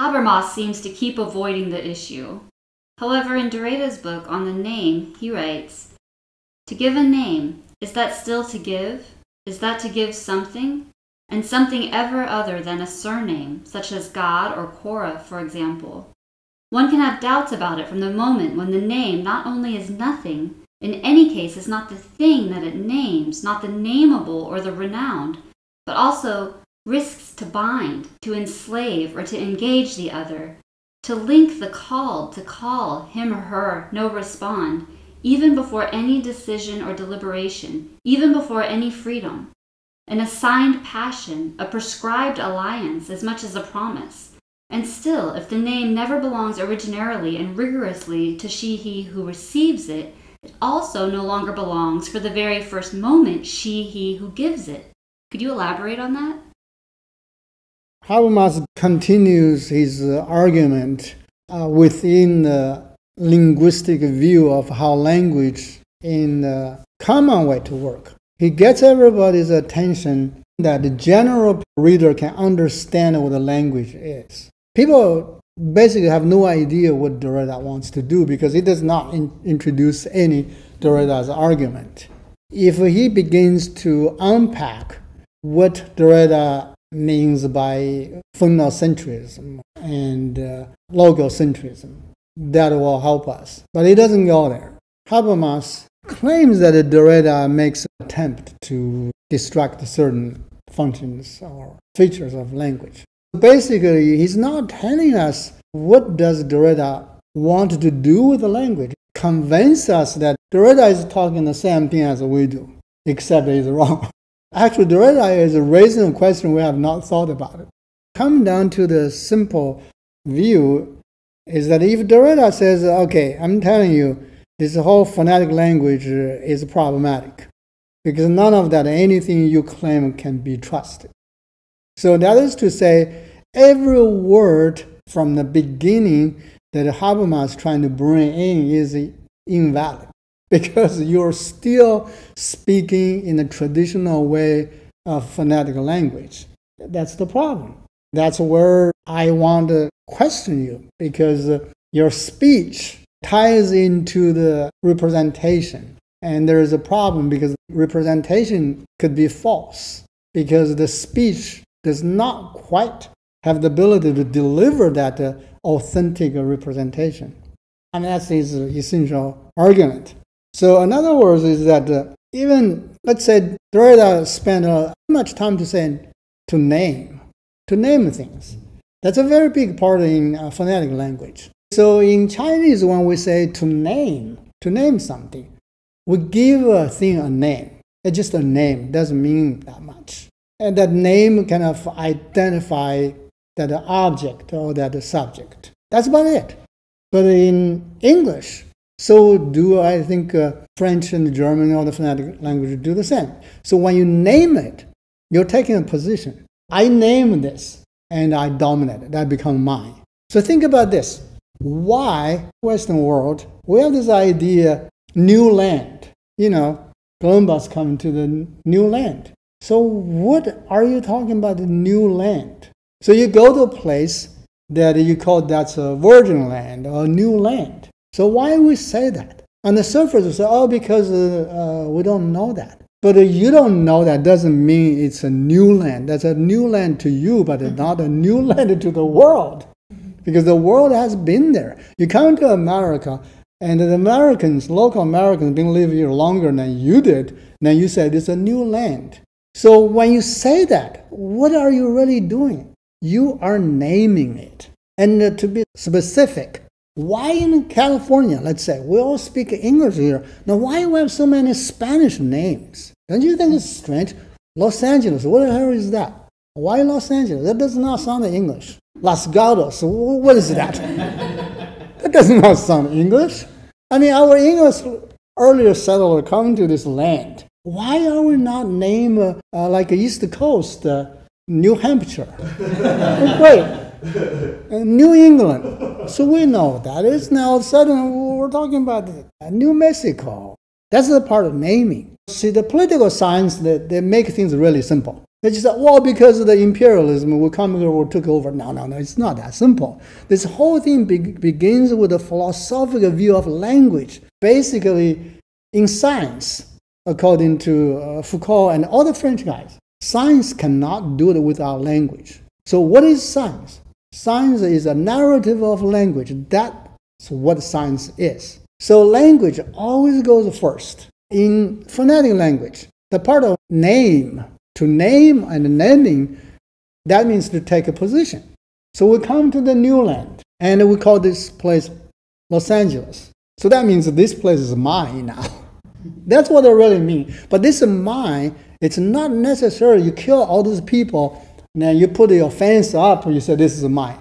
Habermas seems to keep avoiding the issue. However, in Derrida's book on the name, he writes, "To give a name, is that still to give? Is that to give something? And something ever other than a surname, such as God or Cora, for example. One can have doubts about it from the moment when the name not only is nothing, in any case is not the thing that it names, not the nameable or the renowned, but also risks to bind, to enslave, or to engage the other, to link the called, to call him or her, no respond, even before any decision or deliberation, even before any freedom. An assigned passion, a prescribed alliance as much as a promise. And still, if the name never belongs originarily and rigorously to he who receives it, it also no longer belongs for the very first moment he who gives it." Could you elaborate on that? Habermas continues his argument within the linguistic view of how language in the common way to work. He gets everybody's attention that the general reader can understand what the language is. People basically have no idea what Derrida wants to do because he does not introduce any Derrida's argument. If he begins to unpack what Derrida means by phonocentrism and logocentrism, that will help us. But he doesn't go there. Habermas claims that Derrida makes an attempt to distract certain functions or features of language. Basically, he's not telling us what does Derrida want to do with the language. Convince us that Derrida is talking the same thing as we do, except he's wrong. Actually, Derrida is raising a question we have not thought about it. Come down to the simple view is that if Derrida says, okay, I'm telling you, this whole phonetic language is problematic because none of that, anything you claim can be trusted. So that is to say, every word from the beginning that Habermas is trying to bring in is invalid because you're still speaking in the traditional way of phonetic language. That's the problem. That's where I want to question you because your speech ties into the representation. And there is a problem because representation could be false because the speech does not quite have the ability to deliver that authentic representation. And that's his essential argument. So in other words is that even, let's say, Derrida spent much time to name things. That's a very big part in phonetic language. So in Chinese, when we say to name something, we give a thing a name. It's just a name, doesn't mean that much. And that name kind of identify that object or that subject. That's about it. But in English, so do I think French and German or the phonetic language do the same. So when you name it, you're taking a position. I name this and I dominate it. That becomes mine. So think about this. Why Western world, we have this idea, new land. Columbus coming to the new land. So what are you talking about, the new land? So you go to a place that you call that's a virgin land or a new land. So why we say that? On the surface, we say, because we don't know that. But you don't know that doesn't mean it's a new land. That's a new land to you, but it's not a new land to the world. Because the world has been there. You come to America, and the Americans, local Americans, been living here longer than you did, then you said it's a new land. So when you say that, what are you really doing? You are naming it. And to be specific, why in California, let's say, we all speak English here. Now, why do we have so many Spanish names? Don't you think it's strange? Los Angeles, what the hell is that? Why Los Angeles? That does not sound English. Los Gatos, what is that? That does not sound English. I mean, our English earlier settler coming to this land. Why are we not named like East Coast, New Hampshire? Wait. New England. So we know that. It's now all of a sudden we're talking about New Mexico. That's the part of naming. See, the political science, they make things really simple. They just said, well, because of the imperialism, we come here, we took over. No, it's not that simple. This whole thing begins with a philosophical view of language. Basically, in science, according to Foucault and other French guys, science cannot do it without language. So what is science? Science is a narrative of language. That's what science is. So language always goes first. In phonetic language, the part of name, to name and naming, that means to take a position. So we come to the new land, and we call this place Los Angeles. So that means this place is mine now. That's what it really means. But this is mine. It's not necessary you kill all those people, and then you put your fence up, and you say, this is mine.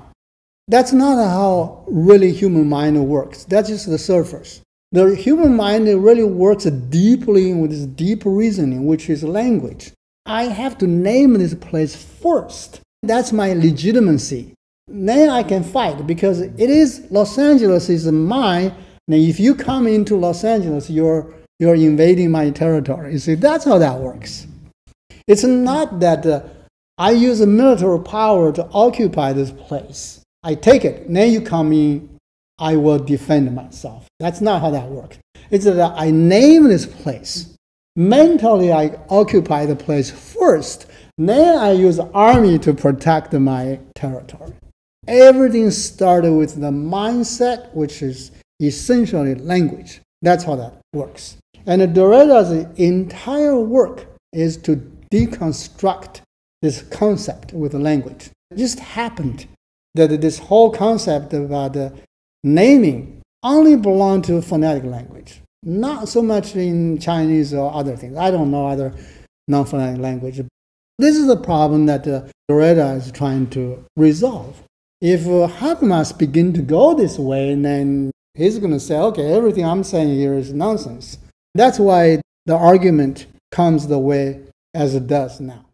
That's not how really human mind works. That's just the surface. The human mind really works deeply with this deep reasoning, which is language. I have to name this place first. That's my legitimacy. Then I can fight, because it is Los Angeles is mine. Now, if you come into Los Angeles, you're invading my territory. You see, that's how that works. It's not that I use a military power to occupy this place. I take it, then you come in, I will defend myself. That's not how that works. It's that I name this place. Mentally, I occupy the place first. Then I use army to protect my territory. Everything started with the mindset, which is essentially language. That's how that works. And Derrida's entire work is to deconstruct this concept with language. It just happened that this whole concept about naming only belonged to phonetic language, not so much in Chinese or other things. I don't know other non-phonetic language. This is the problem that Derrida is trying to resolve. If Habermas begin to go this way, then he's going to say, okay, everything I'm saying here is nonsense. That's why the argument comes the way as it does now.